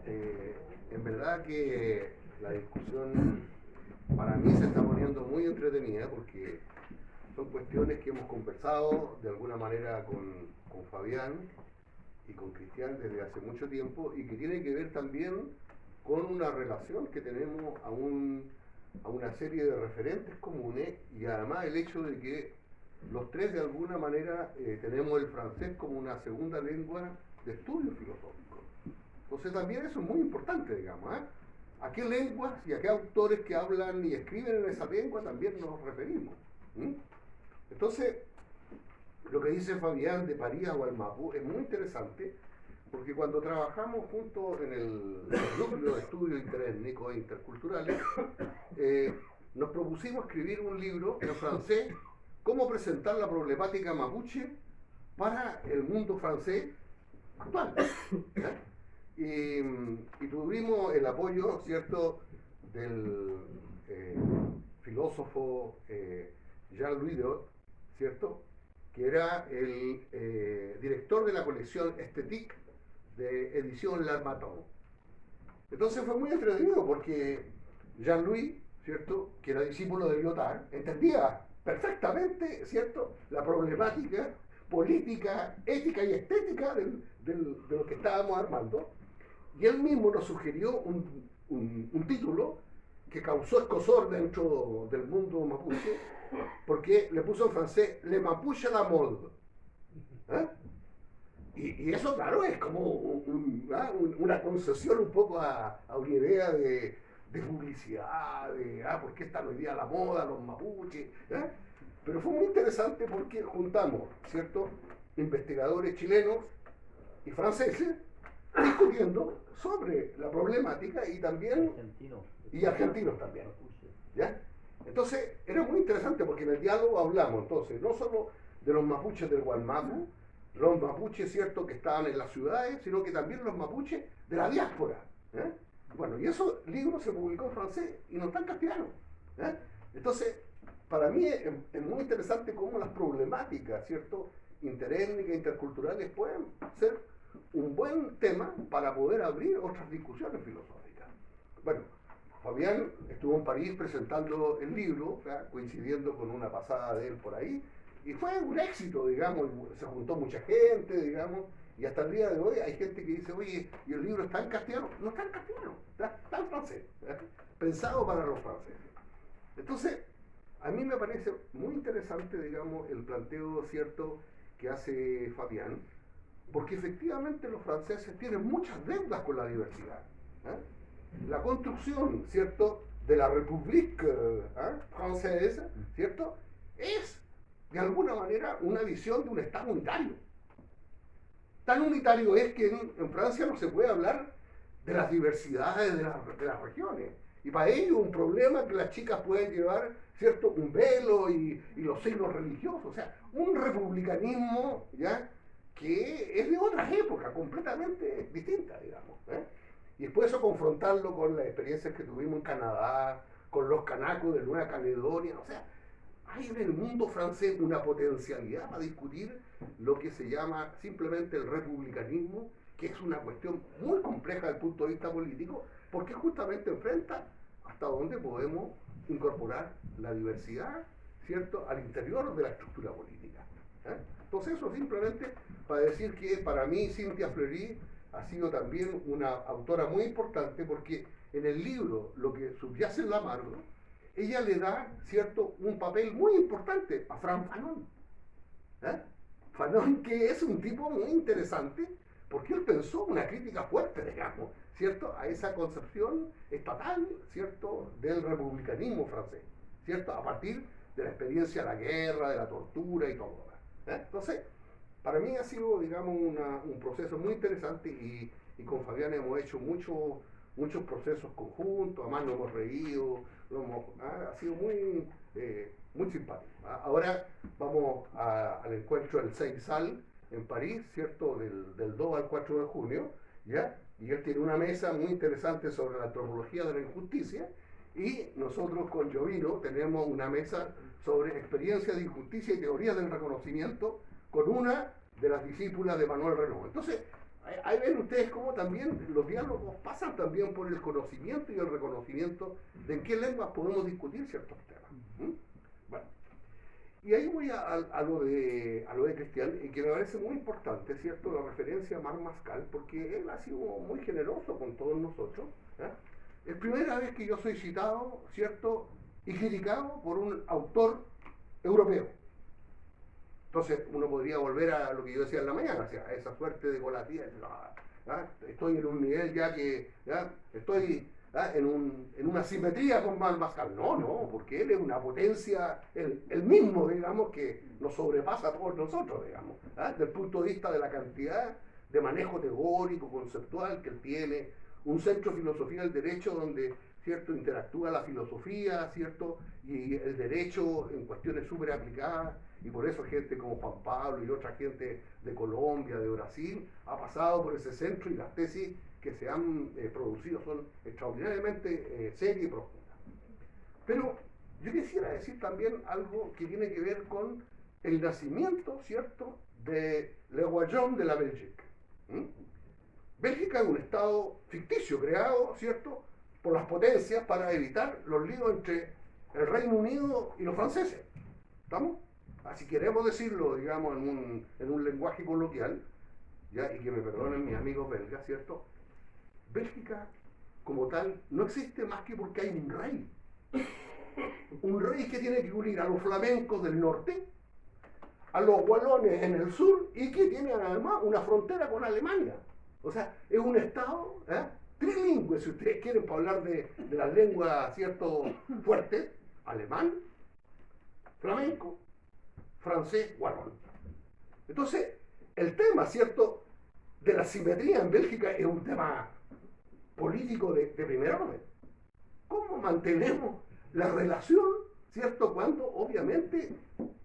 En verdad que la discusión para mí se está poniendo muy entretenida porque son cuestiones que hemos conversado de alguna manera con Fabián y con Cristian desde hace mucho tiempo y que tiene que ver también con una relación que tenemos a una serie de referentes comunes y además el hecho de que los tres de alguna manera tenemos el francés como una segunda lengua de estudio filosófico. Entonces también eso es muy importante, digamos, ¿eh? ¿A qué lenguas y a qué autores que hablan y escriben en esa lengua también nos referimos? ¿Mm? Entonces, lo que dice Fabián de París a Gualmapu es muy interesante porque cuando trabajamos juntos en el núcleo de estudios interétnicos e interculturales, nos propusimos escribir un libro en francés, cómo presentar la problemática mapuche para el mundo francés actual. Y tuvimos el apoyo, ¿cierto?, del filósofo Jean-Louis Deot, ¿cierto?, que era el director de la colección Esthétique de edición L'Harmattan. Entonces fue muy entretenido porque Jean-Louis, ¿cierto?, que era discípulo de Lyotard, entendía perfectamente, ¿cierto?, la problemática política, ética y estética de lo que estábamos armando. Y él mismo nos sugirió un título que causó escozor dentro del mundo mapuche, porque le puso en francés Le Mapuche à la mode. ¿Eh? Y eso, claro, es como una concesión un poco a una idea de publicidad, de por qué están hoy día a la moda los mapuches. ¿Eh? Pero fue muy interesante porque juntamos, ¿cierto?, investigadores chilenos y franceses discutiendo sobre la problemática y también argentinos también, ¿ya? Entonces era muy interesante porque en el diálogo hablamos entonces no solo de los mapuches del Gualmapu, los mapuches, cierto, que estaban en las ciudades, sino que también los mapuches de la diáspora, ¿eh? Bueno, y ese libro se publicó en francés y no está en castellano, ¿eh? Entonces para mí es muy interesante cómo las problemáticas, cierto, interétnicas, interculturales pueden ser un buen tema para poder abrir otras discusiones filosóficas. Bueno, Fabián estuvo en París presentando el libro, ¿ya?, coincidiendo con una pasada de él por ahí, y fue un éxito, digamos, se juntó mucha gente, digamos, y hasta el día de hoy hay gente que dice, oye, ¿y el libro está en castellano? No está en castellano, está en francés, ¿ya?, pensado para los franceses. Entonces, a mí me parece muy interesante, digamos, el planteo, cierto, que hace Fabián, porque efectivamente los franceses tienen muchas deudas con la diversidad, ¿eh? La construcción, ¿cierto?, de la République francesa, ¿cierto?, es de alguna manera una visión de un Estado unitario. Tan unitario es que en Francia no se puede hablar de las diversidades de las regiones. Y para ello un problema que las chicas pueden llevar, ¿cierto?, un velo y los signos religiosos. O sea, un republicanismo, ¿ya?, que es de otras épocas, completamente distintas, digamos, ¿eh? Y después eso confrontarlo con las experiencias que tuvimos en Canadá, con los canacos de Nueva Caledonia. O sea, hay en el mundo francés una potencialidad para discutir lo que se llama simplemente el republicanismo, que es una cuestión muy compleja desde el punto de vista político, porque justamente enfrenta hasta dónde podemos incorporar la diversidad, ¿cierto?, al interior de la estructura política, ¿eh? Entonces eso simplemente para decir que para mí Cynthia Fleury ha sido también una autora muy importante porque en el libro Lo que subyace en lo amargo, ella le da, ¿cierto?, un papel muy importante a Franz Fanon, ¿eh? Fanon, que es un tipo muy interesante porque él pensó una crítica fuerte, digamos, ¿cierto?, a esa concepción estatal, ¿cierto?, del republicanismo francés, ¿cierto?, a partir de la experiencia de la guerra, de la tortura y todo, ¿eh? Entonces, para mí ha sido, digamos, un proceso muy interesante y con Fabián hemos hecho muchos procesos conjuntos, además nos hemos reído, ha sido muy simpático. Ahora vamos al encuentro del Seinsal en París, ¿cierto?, del 2 al 4 de junio, ¿ya? Y él tiene una mesa muy interesante sobre la antropología de la injusticia y nosotros con Jovino tenemos una mesa sobre experiencia de injusticia y teorías del reconocimiento con una de las discípulas de Manuel Renaud. Entonces, ahí ven ustedes cómo también los diálogos pasan también por el conocimiento y el reconocimiento de en qué lenguas podemos discutir ciertos temas. ¿Mm? Bueno, y ahí voy a lo de Cristian, y que me parece muy importante, ¿cierto? La referencia a Marc Mascal, porque él ha sido muy generoso con todos nosotros. ¿Eh? Es primera vez que yo soy citado, ¿cierto? Y criticado por un autor europeo. Entonces uno podría volver a lo que yo decía en la mañana, o sea, a esa suerte de volatía. Estoy en un nivel ya que estoy en una simetría con Marc Mascal. No, porque él es una potencia, el mismo, digamos, que nos sobrepasa a todos nosotros, digamos, desde el punto de vista de la cantidad de manejo teórico, conceptual que él tiene, un centro de filosofía del derecho donde, ¿cierto?, interactúa la filosofía, ¿cierto?, y el derecho en cuestiones súper aplicadas, y por eso gente como Juan Pablo y otra gente de Colombia, de Brasil, ha pasado por ese centro, y las tesis que se han producido son extraordinariamente serias y profundas. Pero yo quisiera decir también algo que tiene que ver con el nacimiento, ¿cierto?, de Le Royaume de la Bélgica. Bélgica es un estado ficticio creado, ¿cierto?, por las potencias para evitar los líos entre el Reino Unido y los franceses. ¿Estamos? Si queremos decirlo, digamos, en un lenguaje coloquial, ¿ya? Y que me perdonen mis amigos belgas, ¿cierto? Bélgica, como tal, no existe más que porque hay un rey. Un rey que tiene que unir a los flamencos del norte, a los walones en el sur, y que tiene además una frontera con Alemania. O sea, es un estado trilingüe, si ustedes quieren, para hablar de las lenguas, ¿cierto?, fuertes: alemán, flamenco, francés, walón. Entonces, el tema, ¿cierto?, de la simetría en Bélgica es un tema político de primer orden. ¿Cómo mantenemos la relación, ¿cierto?, cuando obviamente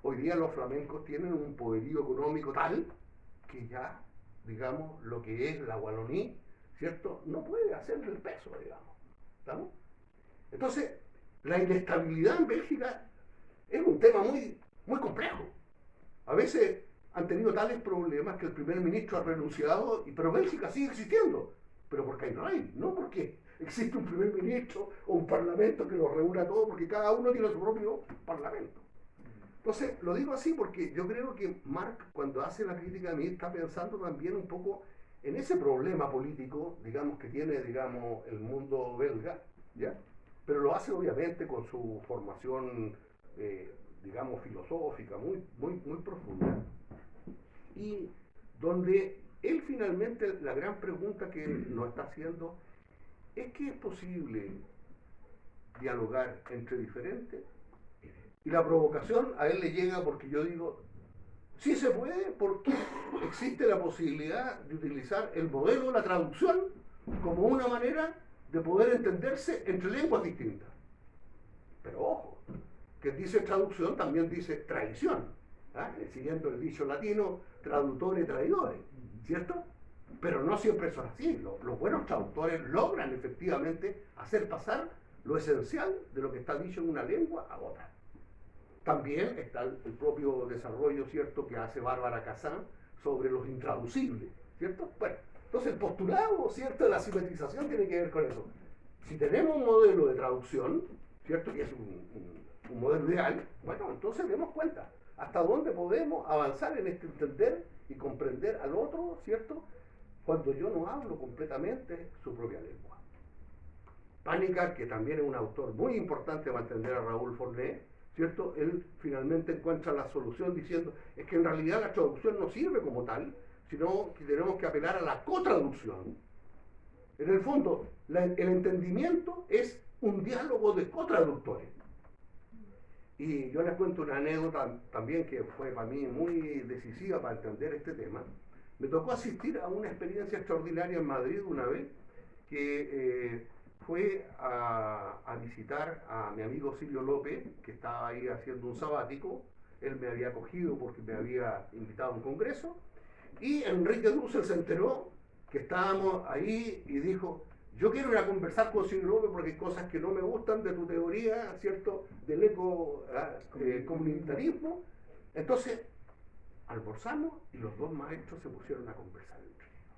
hoy día los flamencos tienen un poderío económico tal que ya, digamos, lo que es la Wallonie, ¿cierto?, no puede hacerle el peso, digamos. ¿Estamos? Entonces, la inestabilidad en Bélgica es un tema muy, muy complejo. A veces han tenido tales problemas que el primer ministro ha renunciado, pero Bélgica sigue existiendo. Pero porque hay rey, no porque existe un primer ministro o un parlamento que los reúna a todos, porque cada uno tiene su propio parlamento. Entonces, lo digo así porque yo creo que Marc, cuando hace la crítica a mí, está pensando también un poco en ese problema político, digamos, que tiene, digamos, el mundo belga, ¿ya? Pero lo hace obviamente con su formación, digamos, filosófica, muy, muy, muy profunda, y donde él finalmente, la gran pregunta que nos está haciendo es que es posible dialogar entre diferentes. Y la provocación a él le llega porque yo digo, sí se puede, porque existe la posibilidad de utilizar el modelo de la traducción como una manera de poder entenderse entre lenguas distintas. Pero ojo, que dice traducción también dice traición, siguiendo el dicho latino, traductores traidores, ¿cierto? Pero no siempre son así. Los buenos traductores logran efectivamente hacer pasar lo esencial de lo que está dicho en una lengua a otra. También está el propio desarrollo, ¿cierto?, que hace Bárbara Kazan sobre los intraducibles, ¿cierto? Bueno, entonces el postulado, ¿cierto?, de la simetrización tiene que ver con eso. Si tenemos un modelo de traducción, ¿cierto?, que es un modelo ideal, bueno, entonces demos cuenta hasta dónde podemos avanzar en este entender y comprender al otro, ¿cierto?, cuando yo no hablo completamente su propia lengua. Panikkar, que también es un autor muy importante para entender a Raúl Forné, ¿cierto?, él finalmente encuentra la solución diciendo, es que en realidad la traducción no sirve como tal, sino que tenemos que apelar a la cotraducción. En el fondo, el entendimiento es un diálogo de cotraductores. Y yo les cuento una anécdota también que fue para mí muy decisiva para entender este tema. Me tocó asistir a una experiencia extraordinaria en Madrid una vez, que fue a visitar a mi amigo Silvio López, que estaba ahí haciendo un sabático. Él me había acogido porque me había invitado a un congreso, y Enrique Dussel se enteró que estábamos ahí y dijo, yo quiero ir a conversar con Silvio López porque hay cosas que no me gustan de tu teoría, ¿cierto?, del ecocomunitarismo. Entonces almorzamos y los dos maestros se pusieron a conversar entre ellos.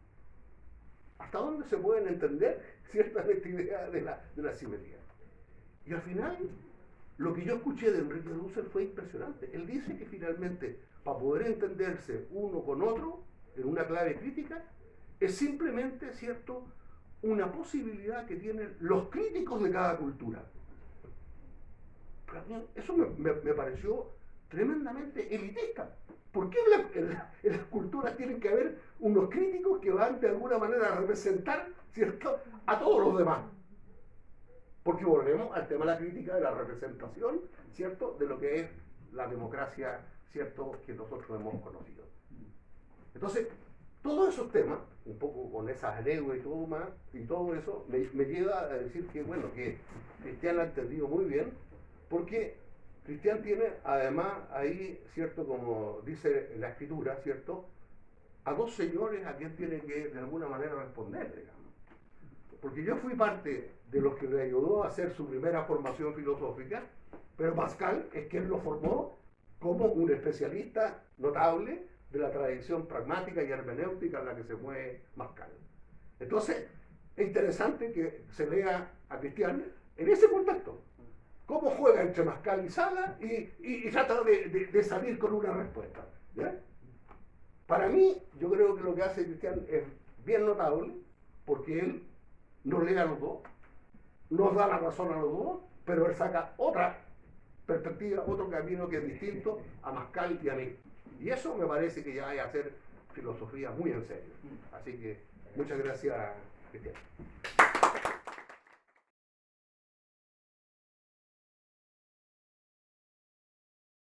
hasta dónde se pueden entender ciertamente ideas de la simetría. Y al final, lo que yo escuché de Enrique Dussel fue impresionante. Él dice que finalmente, para poder entenderse uno con otro en una clave crítica, es simplemente, ¿cierto?, una posibilidad que tienen los críticos de cada cultura. Pero a mí eso me pareció tremendamente elitista. ¿Por qué en las culturas tienen que haber unos críticos que van de alguna manera a representar, ¿cierto?, a todos los demás? Porque volvemos al tema de la crítica de la representación, ¿cierto?, de lo que es la democracia, ¿cierto?, que nosotros hemos conocido. Entonces, todos esos temas, un poco con esas anécdotas y todo eso, me lleva a decir que, bueno, que Cristian lo ha entendido muy bien, porque Cristian tiene además ahí, ¿cierto?, como dice la escritura, ¿cierto?, a dos señores a quien tiene que de alguna manera responder, digamos. Porque yo fui parte de los que le ayudó a hacer su primera formación filosófica, pero Pascal es quien lo formó como un especialista notable de la tradición pragmática y hermenéutica en la que se mueve Pascal. Entonces, es interesante que se lea a Cristian en ese contexto. Cómo juega entre Pascal y Sala y trata de salir con una respuesta. ¿Ya? Para mí, yo creo que lo que hace Cristian es bien notable, porque él nos lee a los dos, nos da la razón a los dos, pero él saca otra perspectiva, otro camino que es distinto a Pascal y a mí. Y eso me parece que ya hay que hacer filosofía muy en serio. Así que muchas gracias, Cristian.